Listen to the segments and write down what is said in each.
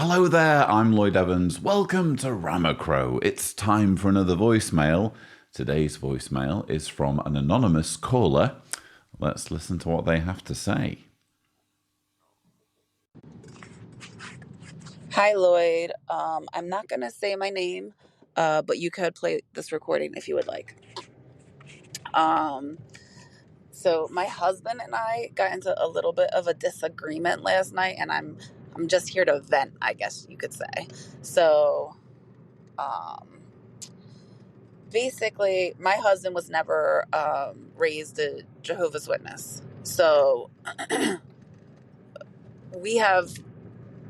Hello there, I'm Lloyd Evans. Welcome to Ramacrow. It's time for another voicemail. Today's voicemail is from an anonymous caller. Let's listen to what they have to say. Hi, Lloyd. I'm not going to say my name, but you could play this recording if you would like. Um, so my husband and I got into a little bit of a disagreement last night, and I'm just here to vent, I guess you could say. So, basically, my husband was never raised a Jehovah's Witness. So we have,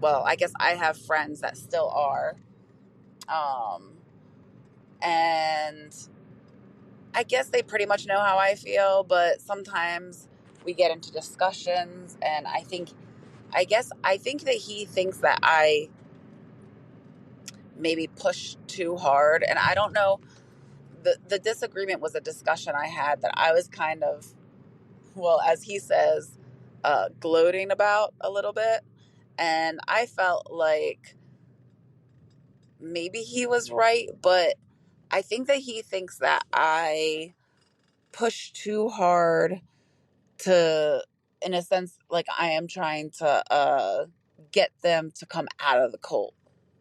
well, I guess I have friends that still are. And I guess they pretty much know how I feel, but sometimes we get into discussions, and I think that he thinks that I maybe push too hard, and I don't know. The disagreement was a discussion I had that I was kind of, well, as he says, gloating about a little bit, and I felt like maybe he was right, but I think that he thinks that I push too hard to, in a sense, like I am trying to get them to come out of the cult.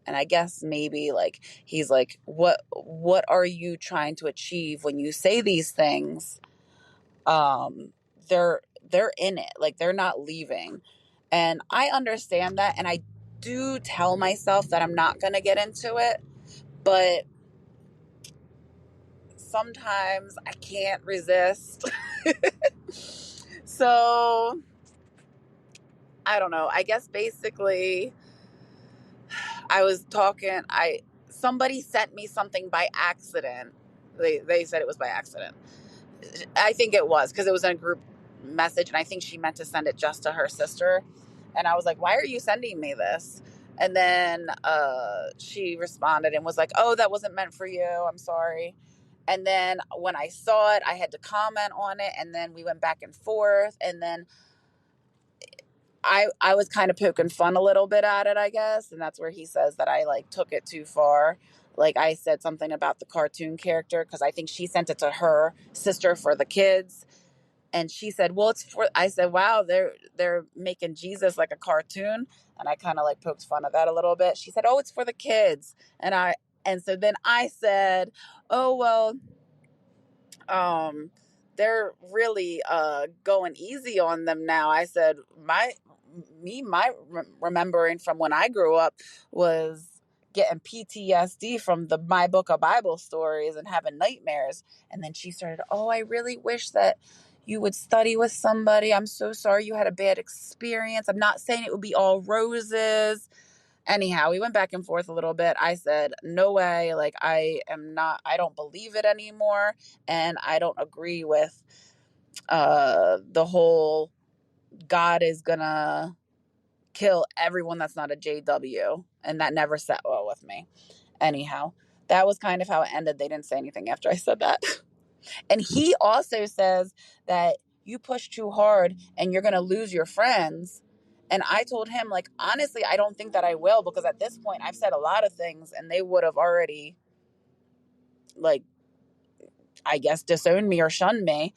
And I guess maybe like he's like, what are you trying to achieve when you say these things? um they're in it, like they're not leaving. And I understand that, and I do tell myself that I'm not going to get into it, but sometimes I can't resist. So I don't know. I guess basically I was talking, somebody sent me something by accident. They said it was by accident. I think it was because it was in a group message, and I think she meant to send it just to her sister. And I was like, "Why are you sending me this?" And then she responded and was like, "Oh, that wasn't meant for you. I'm sorry." And then when I saw it, I had to comment on it, and then we went back and forth, and then I was kind of poking fun a little bit at it, I guess, and that's where he says that I like took it too far. Like I said something about the cartoon character because I think she sent it to her sister for the kids, and she said, "Well, it's for." I said, "Wow, they're making Jesus like a cartoon," and I kind of like poked fun at that a little bit. She said, "Oh, it's for the kids," and so then I said, "Oh well, um they're really going easy on them now." I said my remembering from when I grew up was getting PTSD from the my book of Bible stories and having nightmares. And then she started, "Oh, I really wish that you would study with somebody. I'm so sorry you had a bad experience. I'm not saying it would be all roses." Anyhow, we went back and forth a little bit. I said, "No way. Like, I don't believe it anymore. And I don't agree with the whole God is gonna kill everyone that's not a JW." And that never sat well with me. Anyhow, that was kind of how it ended. They didn't say anything after I said that. And he also says that you push too hard and you're going to lose your friends. And I told him, like, honestly, I don't think that I will, because at this point I've said a lot of things and they would have already, like, I guess, disowned me or shunned me.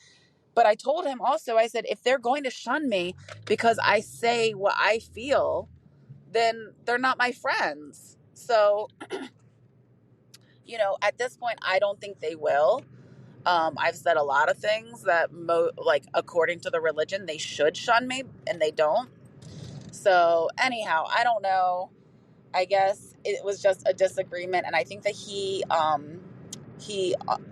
But I told him also, I said, if they're going to shun me because I say what I feel, then they're not my friends. So, at this point, I don't think they will. I've said a lot of things that, like, according to the religion, they should shun me, and they don't. So, anyhow, I don't know. I guess it was just a disagreement, and I think that he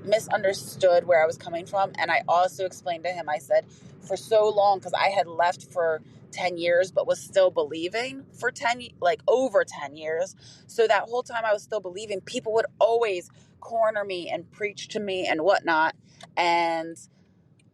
misunderstood where I was coming from. And I also explained to him. I said, for so long, because I had left for 10 years, but was still believing for 10, like over 10 years. So that whole time I was still believing, people would always corner me and preach to me and whatnot. And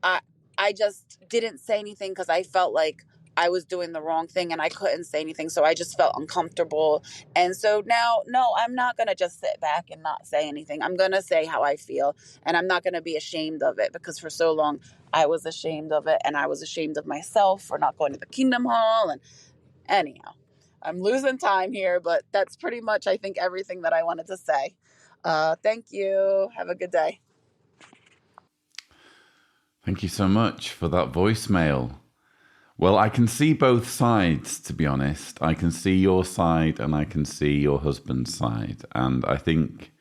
I I just didn't say anything because I felt like I was doing the wrong thing and I couldn't say anything. So I just felt uncomfortable. And so now, no, I'm not going to just sit back and not say anything. I'm going to say how I feel, and I'm not going to be ashamed of it, because for so long I was ashamed of it, and I was ashamed of myself for not going to the Kingdom Hall. And anyhow, I'm losing time here, but that's pretty much, I think, everything that I wanted to say. Thank you. Have a good day. Thank you so much for that voicemail. Well, I can see both sides, to be honest. I can see your side and I can see your husband's side. And I think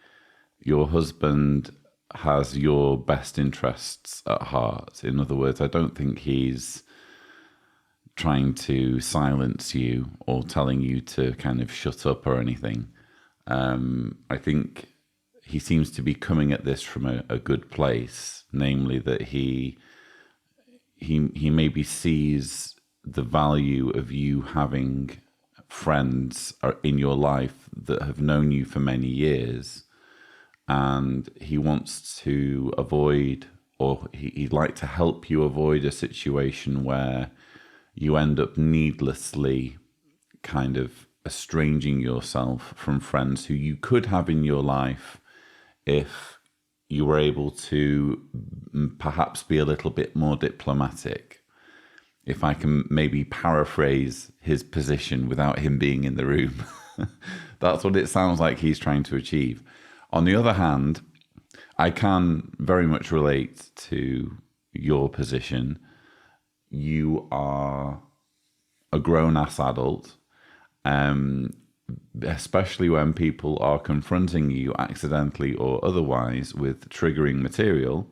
your husband has your best interests at heart. In other words, I don't think he's trying to silence you or telling you to kind of shut up or anything. I think he seems to be coming at this from a good place, namely that he maybe sees the value of you having friends in your life that have known you for many years, and he wants to avoid, or he'd like to help you avoid a situation where you end up needlessly kind of estranging yourself from friends who you could have in your life if you were able to perhaps be a little bit more diplomatic. If I can maybe paraphrase his position without him being in the room, that's what it sounds like he's trying to achieve. On the other hand, I can very much relate to your position. You are a grown-ass adult, especially when people are confronting you accidentally or otherwise with triggering material.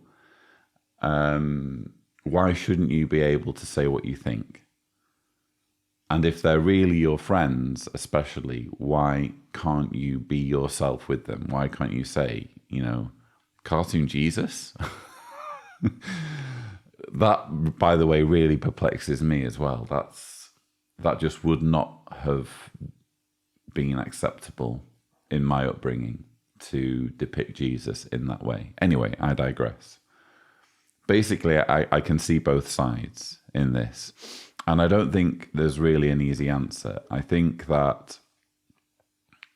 Why shouldn't you be able to say what you think? And if they're really your friends, especially, why can't you be yourself with them? Why can't you say, cartoon Jesus? That, by the way, really perplexes me as well. That just would not have been acceptable in my upbringing to depict Jesus in that way. Anyway, I digress. Basically, I can see both sides in this. And I don't think there's really an easy answer. I think that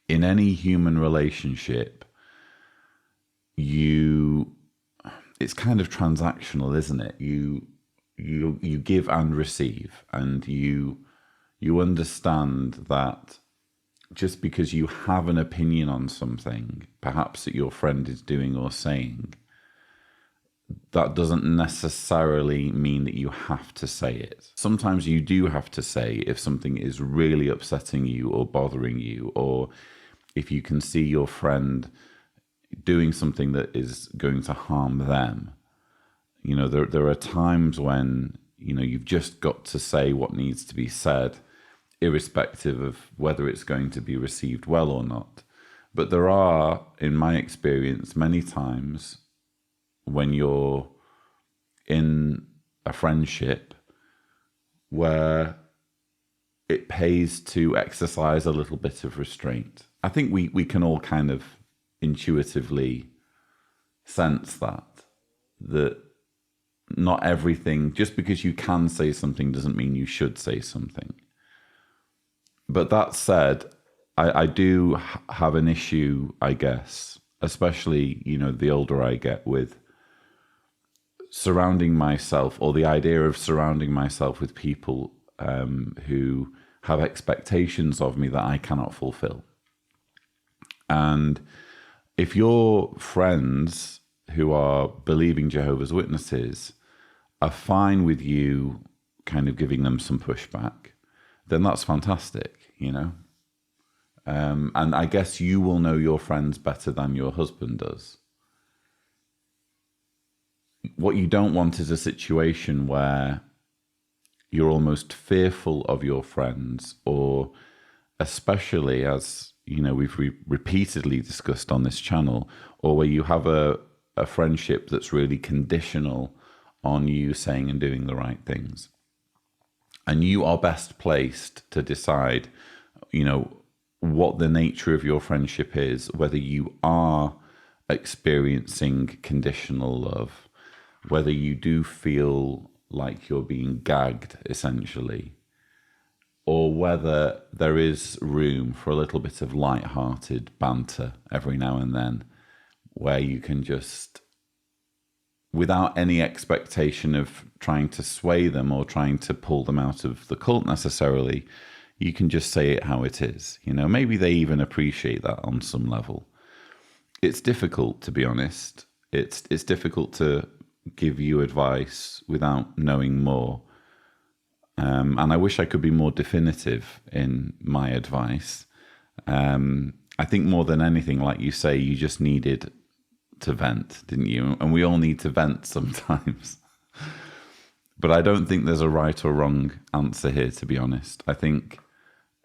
in any human relationship, it's kind of transactional, isn't it? You give and receive, and you understand that just because you have an opinion on something, perhaps that your friend is doing or saying, that doesn't necessarily mean that you have to say it. Sometimes you do have to say if something is really upsetting you or bothering you, or if you can see your friend doing something that is going to harm them. There are times when, you've just got to say what needs to be said, irrespective of whether it's going to be received well or not. But there are, in my experience, many times when you're in a friendship where it pays to exercise a little bit of restraint. I think we can all kind of intuitively sense that not everything, just because you can say something doesn't mean you should say something. But that said, I do have an issue, I guess, especially, the older I get, with surrounding myself, or the idea of surrounding myself with people who have expectations of me that I cannot fulfill. And if your friends who are believing Jehovah's Witnesses are fine with you kind of giving them some pushback, then that's fantastic, And I guess you will know your friends better than your husband does. What you don't want is a situation where you're almost fearful of your friends, or especially, as we've repeatedly discussed on this channel, or where you have a friendship that's really conditional on you saying and doing the right things. And you are best placed to decide, what the nature of your friendship is, whether you are experiencing conditional love, whether you do feel like you're being gagged, essentially, or whether there is room for a little bit of light-hearted banter every now and then, where you can just, without any expectation of trying to sway them or trying to pull them out of the cult necessarily, you can just say it how it is. You know, maybe they even appreciate that on some level. It's difficult, to be honest. It's difficult to give you advice without knowing more. And I wish I could be more definitive in my advice. I think more than anything, like you say, you just needed to vent, didn't you? And we all need to vent sometimes. But I don't think there's a right or wrong answer here, to be honest. I think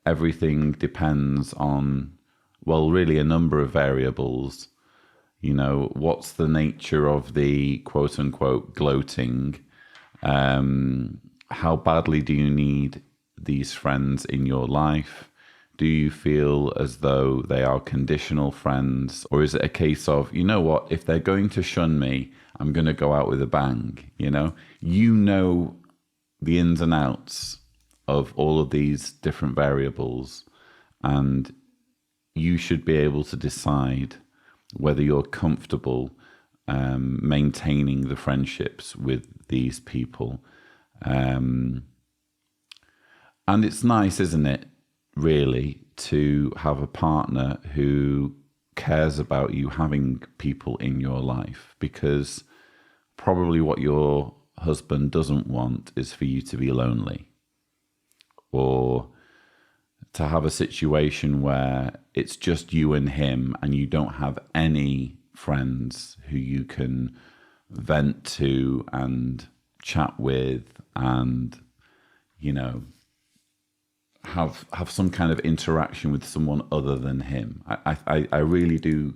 everything depends on, well, really a number of variables. You know, what's the nature of the quote unquote gloating? How badly do you need these friends in your life? Do you feel as though they are conditional friends? Or is it a case of, you know what, if they're going to shun me, I'm going to go out with a bang, you know? You know the ins and outs of all of these different variables, and you should be able to decide whether you're comfortable maintaining the friendships with these people. And it's nice, isn't it, really, to have a partner who cares about you having people in your life, because probably what your husband doesn't want is for you to be lonely, or to have a situation where it's just you and him and you don't have any friends who you can vent to and chat with and, you know, have some kind of interaction with someone other than him. I really do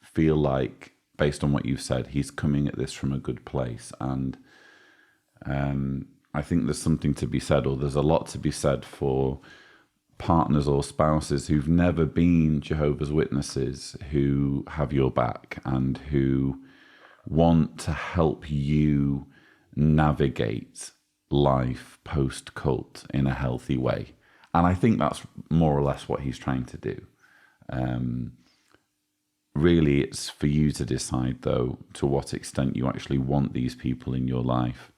feel like, based on what you've said, he's coming at this from a good place. And I think there's something to be said, or there's a lot to be said for partners or spouses who've never been Jehovah's Witnesses, who have your back and who want to help you navigate life post-cult in a healthy way. And I think that's more or less what he's trying to do. Really, it's for you to decide, though, to what extent you actually want these people in your life.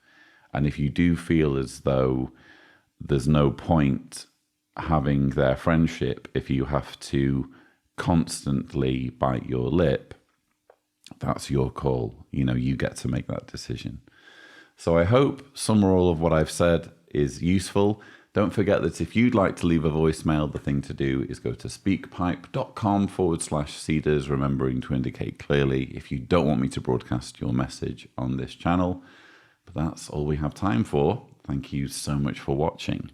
And if you do feel as though there's no point having their friendship if you have to constantly bite your lip, that's your call. You know, you get to make that decision. So I hope some or all of what I've said is useful. Don't forget that if you'd like to leave a voicemail, the thing to do is go to speakpipe.com/Cedars, remembering to indicate clearly if you don't want me to broadcast your message on this channel. But that's all we have time for. Thank you so much for watching.